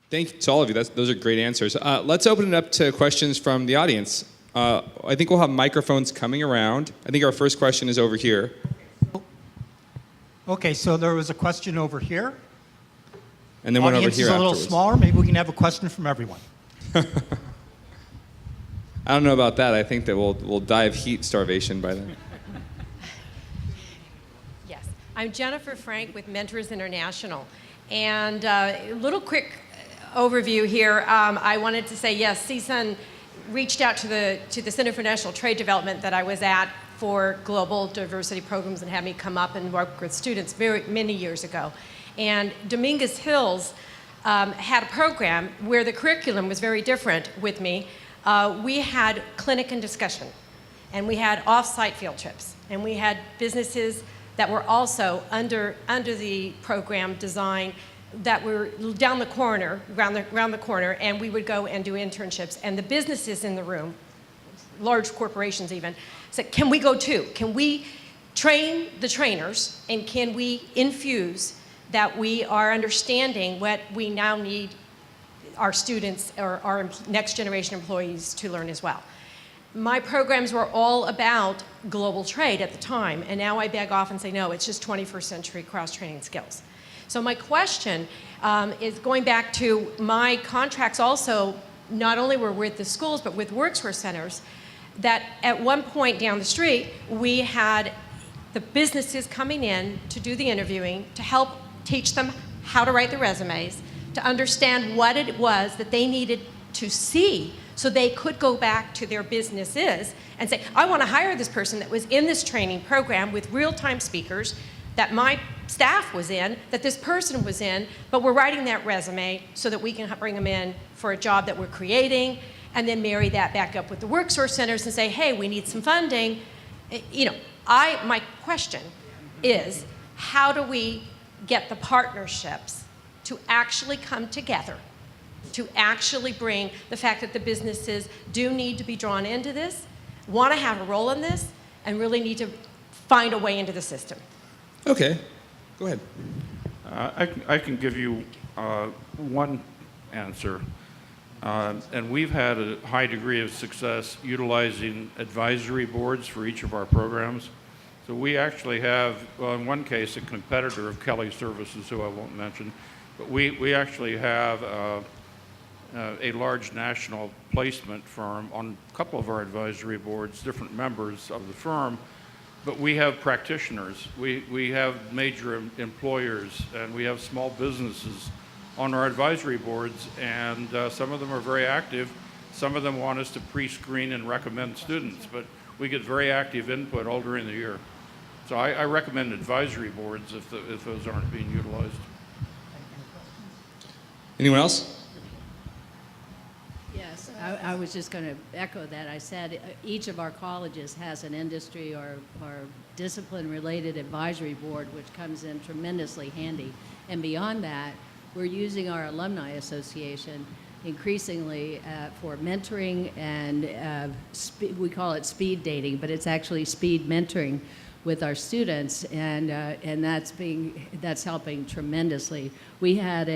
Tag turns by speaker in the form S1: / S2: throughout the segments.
S1: Thank you to all of you. Those are great answers. Let's open it up to questions from the audience. I think we'll have microphones coming around. I think our first question is over here.
S2: Okay, so there was a question over here.
S1: And then one over
S2: Audience
S1: here
S2: is a little
S1: afterwards.
S2: smaller. Maybe we can have a question from everyone.
S1: I don't know about that. I think that we'll die of heat starvation by then.
S3: Yes, I'm Jennifer Frank with Mentors International. And a little quick overview here. I wanted to say, yes, CSUN reached out to the Center for National Trade Development that I was at for global diversity programs and had me come up and work with students many years ago. And Dominguez Hills had a program where the curriculum was very different with me. We had clinic and discussion, and we had off-site field trips, and we had businesses that were also under the program design that were down the corner, around the corner, and we would go and do internships. And the businesses in the room, large corporations even, said, can we go too? Can we train the trainers, and can we infuse that we are understanding what we now need our students or our next generation employees to learn as well. My programs were all about global trade at the time, and now I beg off and say, no, it's just 21st century cross-training skills. So my question is going back to my contracts also, not only were with the schools, but with Workforce Centers, that at one point down the street, we had the businesses coming in to do the interviewing, to help teach them how to write the resumes, to understand what it was that they needed to see so they could go back to their businesses and say, I want to hire this person that was in this training program with real-time speakers that my staff was in, that this person was in, but we're writing that resume so that we can bring them in for a job that we're creating, and then marry that back up with the Workforce Centers and say, hey, we need some funding. You know, my question is, how do we get the partnerships to actually come together, to actually bring the fact that the businesses do need to be drawn into this, want to have a role in this, and really need to find a way into the system?
S1: Okay, go ahead.
S4: I can give you one answer. And we've had a high degree of success utilizing advisory boards for each of our programs. So we actually have, well, in one case, a competitor of Kelly Services, who I won't mention, but we actually have a large national placement firm on a couple of our advisory boards, different members of the firm, but we have practitioners. We have major employers, and we have small businesses on our advisory boards, and some of them are very active. Some of them want us to pre-screen and recommend students, but we get very active input all during the year. So I recommend advisory boards if those aren't being utilized.
S1: Anyone else?
S5: Yes, I was just going to echo that. I said each of our colleges has an industry or discipline-related advisory board, which comes in tremendously handy. And beyond that, we're using our alumni association increasingly for mentoring and we call it speed dating, but it's actually speed mentoring with our students, and that's helping tremendously. We had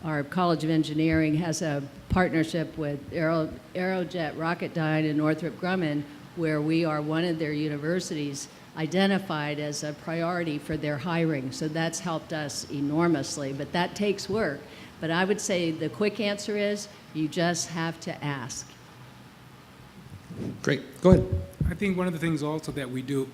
S5: our College of Engineering has a partnership with Aerojet Rocketdyne and Northrop Grumman, where we are one of their universities identified as a priority for their hiring. So that's helped us enormously, but that takes work. But I would say the quick answer is you just have to ask.
S1: Great, go ahead.
S6: I think one of the things also that we do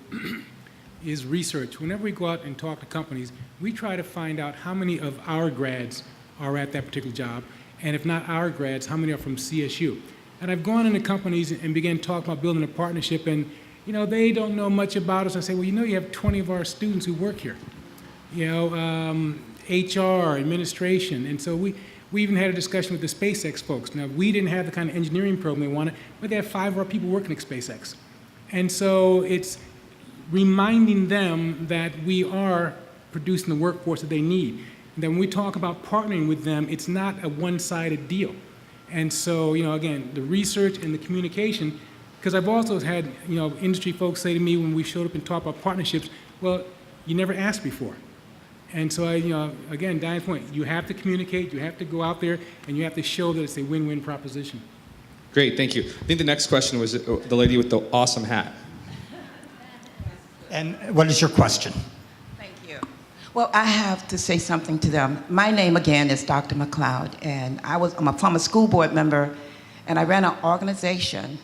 S6: is research. Whenever we go out and talk to companies, we try to find out how many of our grads are at that particular job, and if not our grads, how many are from CSU. And I've gone into companies and began talking about building a partnership, and they don't know much about us. I say, well, you have 20 of our students who work here. HR, administration, and so we even had a discussion with the SpaceX folks. Now, we didn't have the kind of engineering program they wanted, but they have 5 of our people working at SpaceX. And so it's reminding them that we are producing the workforce that they need. And then when we talk about partnering with them, it's not a one-sided deal. And so, again, the research and the communication, because I've also had, industry folks say to me when we showed up and talked about partnerships, well, you never asked before. And so, again, Diane's point, you have to communicate, you have to go out there, and you have to show that it's a win-win proposition.
S1: Great, thank you. I think the next question was the lady with the awesome hat.
S2: And what is your question?
S7: Thank you. Well, I have to say something to them. My name again is Dr. McLeod, and I'm a former school board member, and I ran an organization,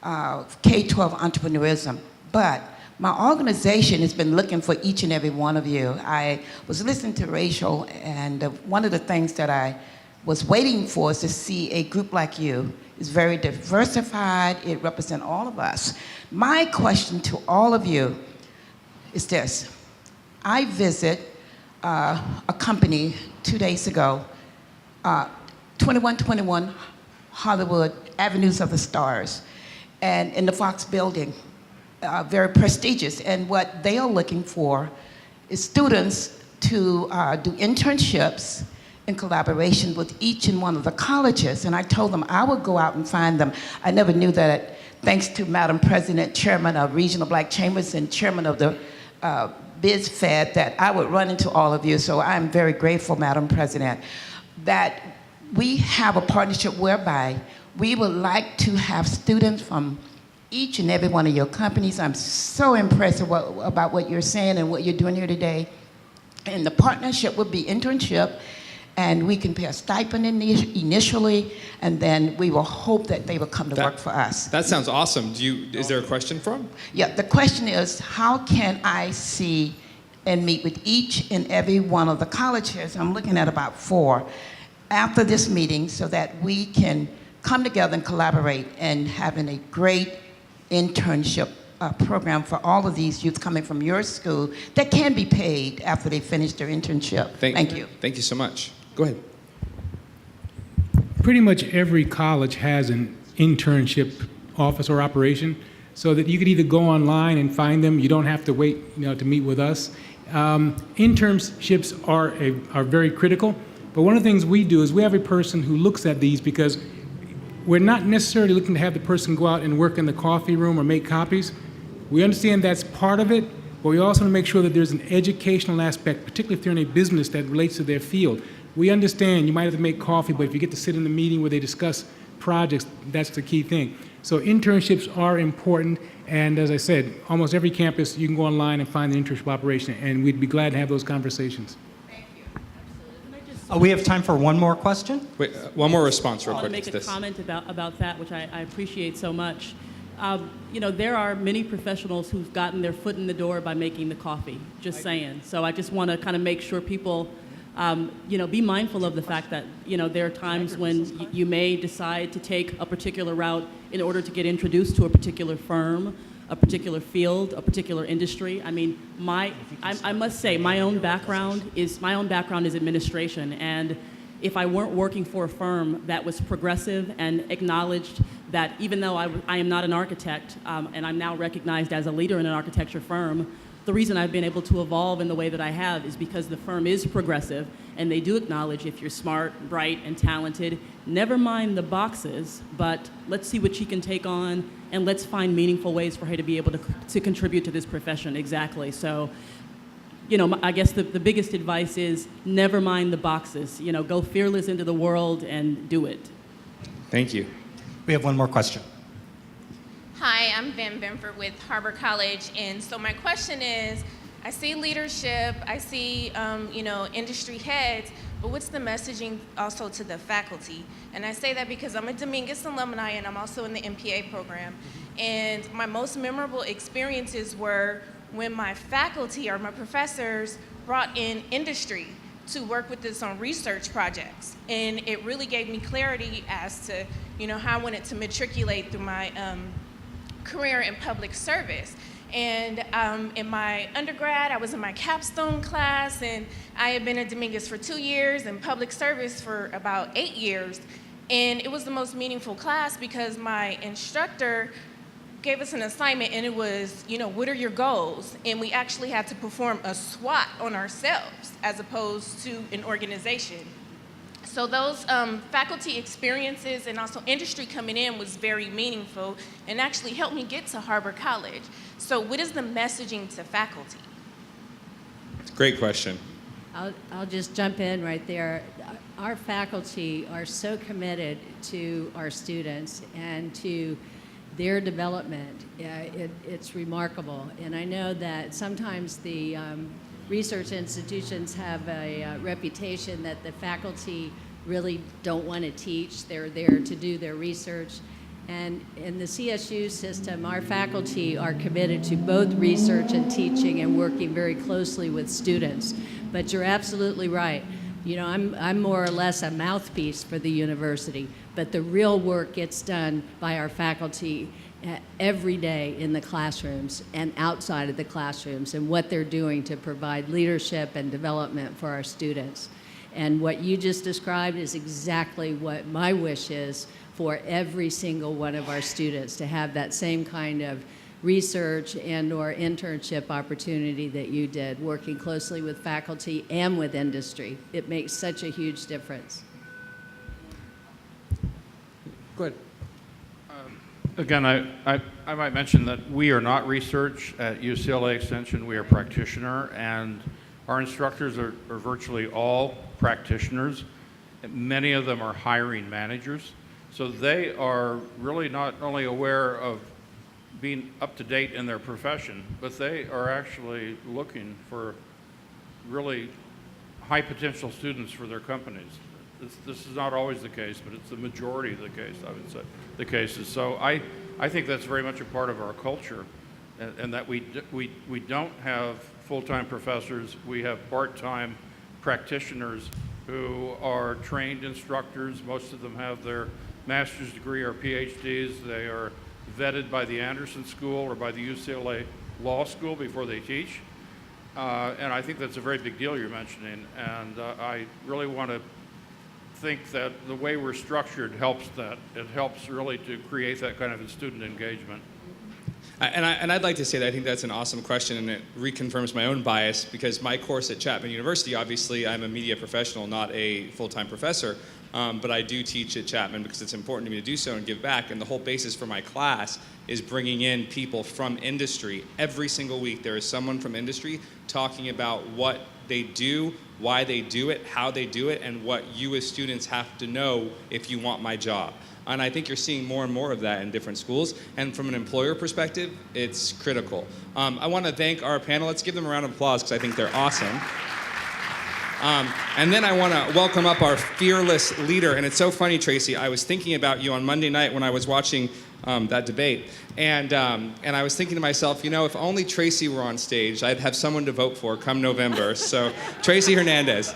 S7: K-12 Entrepreneurism. But my organization has been looking for each and every one of you. I was listening to Rachel, and one of the things that I was waiting for is to see a group like you. It's very diversified. It represents all of us. My question to all of you is this. I visit a company 2 days ago, 2121 Hollywood Avenues of the Stars, and in the Fox building, very prestigious. And what they are looking for is students to do internships in collaboration with each and one of the colleges. And I told them I would go out and find them. I never knew that, thanks to Madam President, Chairman of Regional Black Chambers and Chairman of the BizFed, that I would run into all of you. So I'm very grateful, Madam President, that we have a partnership whereby we would like to have students from each and every one of your companies. I'm so impressed about what you're saying and what you're doing here today. And the partnership would be internship, and we can pay a stipend initially, and then we will hope that they will come to work for us.
S1: That sounds awesome. Is there a question for him?
S7: Yeah, the question is, how can I see and meet with each and every one of the colleges? I'm looking at about 4 after this meeting, so that we can come together and collaborate and having a great internship program for all of these youth coming from your school that can be paid after they finish their internship. Thank you.
S1: Thank you so much. Go ahead.
S6: Pretty much every college has an internship office or operation, so that you could either go online and find them. You don't have to wait, to meet with us. Internships are very critical, but one of the things we do is we have a person who looks at these, because we're not necessarily looking to have the person go out and work in the coffee room or make copies. We understand that's part of it, but we also want to make sure that there's an educational aspect, particularly if they're in a business that relates to their field. We understand you might have to make coffee, but if you get to sit in the meeting where they discuss projects, that's the key thing. So internships are important, and as I said, almost every campus, you can go online and find the internship operation, and we'd be glad to have those conversations.
S2: We have time for one more question.
S1: Wait, one more response real
S8: I want
S1: quick
S8: to
S1: to
S8: make a
S1: this.
S8: comment about that, which I appreciate so much. There are many professionals who've gotten their foot in the door by making the coffee, just saying. So I just want to kind of make sure people, be mindful of the fact that, there are times when you may decide to take a particular route in order to get introduced to a particular firm, a particular field, a particular industry. I mean, I must say, my own background is administration, and if I weren't working for a firm that was progressive and acknowledged that even though I am not an architect, and I'm now recognized as a leader in an architecture firm, the reason I've been able to evolve in the way that I have is because the firm is progressive, and they do acknowledge if you're smart, bright, and talented, never mind the boxes, but let's see what she can take on, and let's find meaningful ways for her to be able to contribute to this profession. Exactly. So, I guess the biggest advice is never mind the boxes. Go fearless into the world and do it.
S1: Thank you.
S2: We have one more question.
S9: Hi, I'm Van Benford with Harbor College, and so my question is, I see leadership, I see, industry heads, but what's the messaging also to the faculty? And I say that because I'm a Dominguez alumni and I'm also in the MPA program. And my most memorable experiences were when my faculty or my professors brought in industry to work with us on research projects. And it really gave me clarity as to, how I wanted to matriculate through my career in public service. And in my undergrad, I was in my capstone class, and I had been at Dominguez for 2 years and public service for about 8 years. And it was the most meaningful class because my instructor gave us an assignment, and it was, what are your goals? And we actually had to perform a SWOT on ourselves as opposed to an organization. So those faculty experiences and also industry coming in was very meaningful and actually helped me get to Harbor College. So what is the messaging to faculty?
S1: Great question.
S5: I'll just jump in right there. Our faculty are so committed to our students and to their development. It's remarkable. And I know that sometimes the research institutions have a reputation that the faculty really don't want to teach. They're there to do their research. And in the CSU system, our faculty are committed to both research and teaching and working very closely with students. But you're absolutely right. You know, I'm more or less a mouthpiece for the university, but the real work gets done by our faculty every day in the classrooms and outside of the classrooms, and what they're doing to provide leadership and development for our students. And what you just described is exactly what my wish is for every single one of our students, to have that same kind of research and or internship opportunity that you did, working closely with faculty and with industry. It makes such a huge difference.
S1: Go ahead.
S4: Again, I might mention that we are not research at UCLA Extension. We are practitioner, and our instructors are virtually all practitioners. Many of them are hiring managers. So they are really not only aware of being up to date in their profession, but they are actually looking for really high potential students for their companies. This is not always the case, but it's the majority of the case, I would say, the cases. So I think that's very much a part of our culture, and that we don't have full-time professors. We have part-time practitioners who are trained instructors. Most of them have their master's degree or PhDs. They are vetted by the Anderson School or by the UCLA Law School before they teach. And I think that's a very big deal you're mentioning. And I really want to think that the way we're structured helps that. It helps really to create that kind of a student engagement.
S1: And I'd like to say that I think that's an awesome question, and it reconfirms my own bias, because my course at Chapman University, obviously I'm a media professional, not a full-time professor, but I do teach at Chapman because it's important to me to do so and give back. And the whole basis for my class is bringing in people from industry. Every single week there is someone from industry talking about what they do, why they do it, how they do it, and what you as students have to know if you want my job. And I think you're seeing more and more of that in different schools. And from an employer perspective, it's critical. I want to thank our panel. Let's give them a round of applause because I think they're awesome. And then I want to welcome up our fearless leader. And it's so funny, Tracy, I was thinking about you on Monday night when I was watching that debate. And I was thinking to myself, you know, if only Tracy were on stage, I'd have someone to vote for come November. So Tracy Hernandez.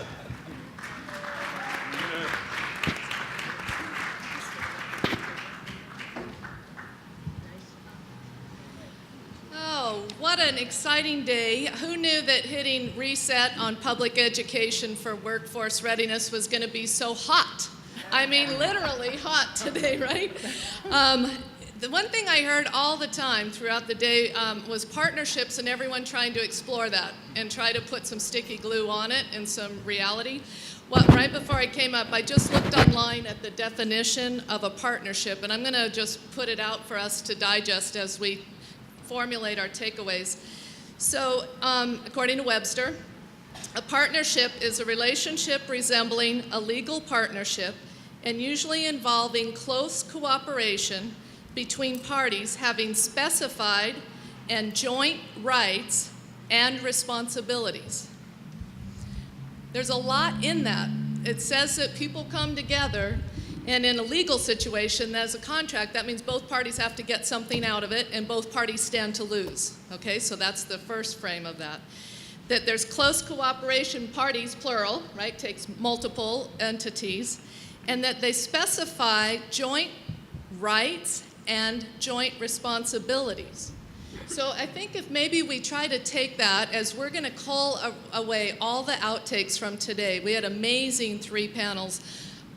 S10: What an exciting day. Who knew that hitting reset on public education for workforce readiness was going to be so hot? I mean, literally hot today, right? The one thing I heard all the time throughout the day was partnerships, and everyone trying to explore that and try to put some sticky glue on it and some reality. Well, right before I came up, I just looked online at the definition of a partnership, and I'm going to just put it out for us to digest as we formulate our takeaways. So, according to Webster, a partnership is a relationship resembling a legal partnership and usually involving close cooperation between parties having specified and joint rights and responsibilities. There's a lot in that. It says that people come together, and in a legal situation, as a contract, that means both parties have to get something out of it and both parties stand to lose. Okay, so that's the first frame of that. That there's close cooperation, parties, plural, right, takes multiple entities, and that they specify joint rights and joint responsibilities. So I think if maybe we try to take that, as we're going to cull away all the outtakes from today. We had amazing 3 panels.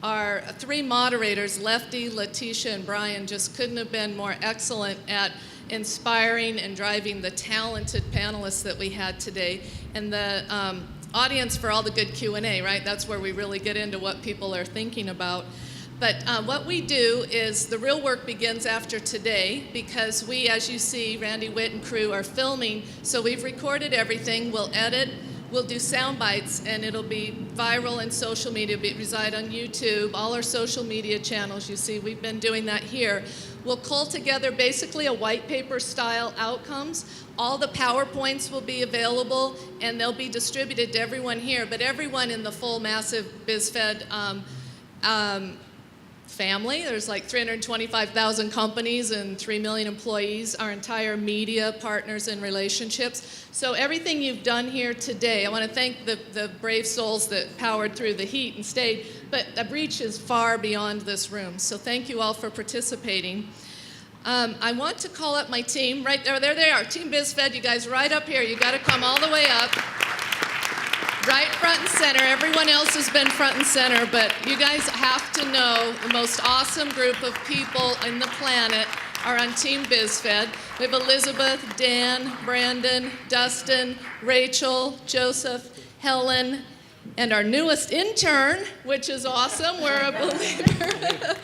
S10: Our 3 moderators, Lefty, Letitia, and Brian, just couldn't have been more excellent at inspiring and driving the talented panelists that we had today. And the audience for all the good Q&A, right? That's where we really get into what people are thinking about. But what we do is the real work begins after today, because we, as you see, Randy Witt and crew are filming. So we've recorded everything. We'll edit, we'll do sound bites, and it'll be viral in social media, reside on YouTube, all our social media channels. You see, we've been doing that here. We'll cull together basically a white paper style outcomes. All the PowerPoints will be available, and they'll be distributed to everyone here, but everyone in the full massive BizFed family. There's like 325,000 companies and 3 million employees, our entire media partners and relationships. So everything you've done here today, I want to thank the brave souls that powered through the heat and stayed, but the reach is far beyond this room. So thank you all for participating. I want to call up my team. Right there, there they are, Team BizFed, you guys right up here. You got to come all the way up. Right front and center. Everyone else has been front and center, but you guys have to know the most awesome group of people in the planet are on Team BizFed. We have Elizabeth, Dan, Brandon, Dustin, Rachel, Joseph, Helen, and our newest intern, which is awesome. We're a believer,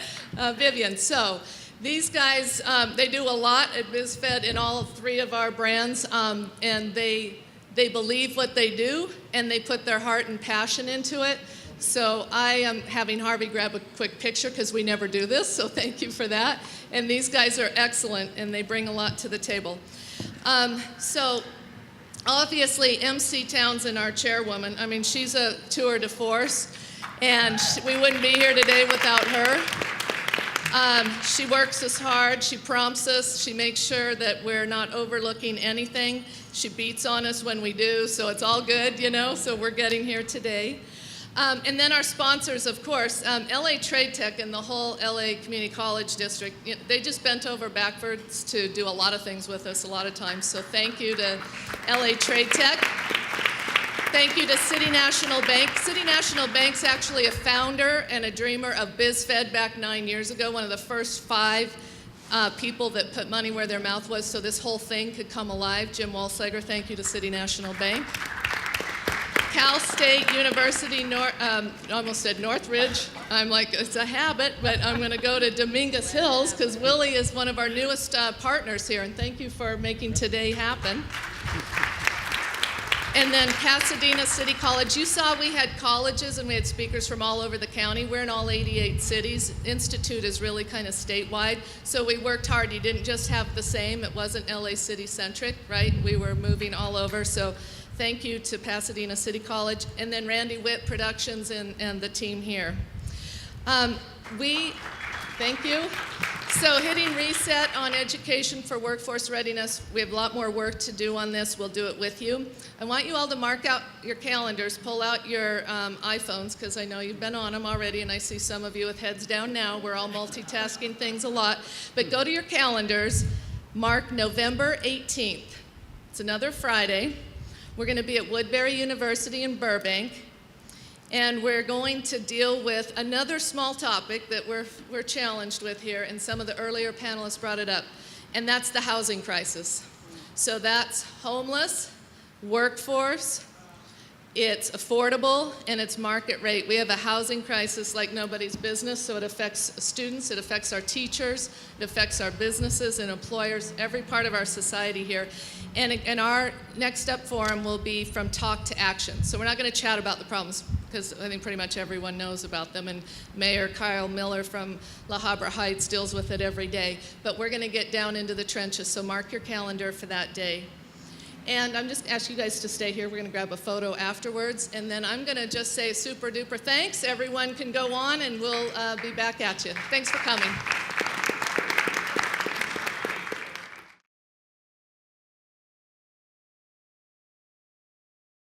S10: Vivian. So these guys, they do a lot at BizFed in all 3 of our brands, and they believe what they do, and they put their heart and passion into it. So I am having Harvey grab a quick picture because we never do this, so thank you for that. And these guys are excellent, and they bring a lot to the table. So obviously, MC Townsend, our chairwoman, I mean, she's a tour de force, and we wouldn't be here today without her. She works us hard, she prompts us, she makes sure that we're not overlooking anything. She beats on us when we do, so it's all good, you know, so we're getting here today. And then our sponsors, of course, LA Trade Tech and the whole LA Community College District, they just bent over backwards to do a lot of things with us a lot of times, so thank you to LA Trade Tech. Thank you to City National Bank. City National Bank's actually a founder and a dreamer of BizFed back 9 years ago, one of the first 5 people that put money where their mouth was so this whole thing could come alive. Jim Walsager, thank you to City National Bank. Cal State University, almost said Northridge. I'm like, it's a habit, but I'm going to go to Dominguez Hills because Willie is one of our newest partners here, and thank you for making today happen. And then Pasadena City College. You saw we had colleges and we had speakers from all over the county. We're in all 88 cities. Institute is really kind of statewide. So we worked hard. You didn't just have the same. It wasn't LA City centric, right? We were moving all over. So thank you to Pasadena City College. And then Randy Witt Productions and the team here. Thank you. So hitting reset on education for workforce readiness, we have a lot more work to do on this. We'll do it with you. I want you all to mark out your calendars, pull out your iPhones, because I know you've been on them already, and I see some of you with heads down now. We're all multitasking things a lot. But go to your calendars, mark November 18th. It's another Friday. We're going to be at Woodbury University in Burbank. And we're going to deal with another small topic that we're challenged with here, and some of the earlier panelists brought it up, and that's the housing crisis. So that's homeless, workforce, it's affordable, and it's market rate. We have a housing crisis like nobody's business, so it affects students, it affects our teachers, it affects our businesses and employers, every part of our society here. And our next up forum will be from talk to action. So we're not going to chat about the problems, because I think pretty much everyone knows about them, and Mayor Kyle Miller from La Habra Heights deals with it every day. But we're going to get down into the trenches, so mark your calendar for that day. And I'm just asking you guys to stay here. We're going to grab a photo afterwards, and then I'm going to just say super duper thanks. Everyone can go on, and we'll be back at you. Thanks for coming.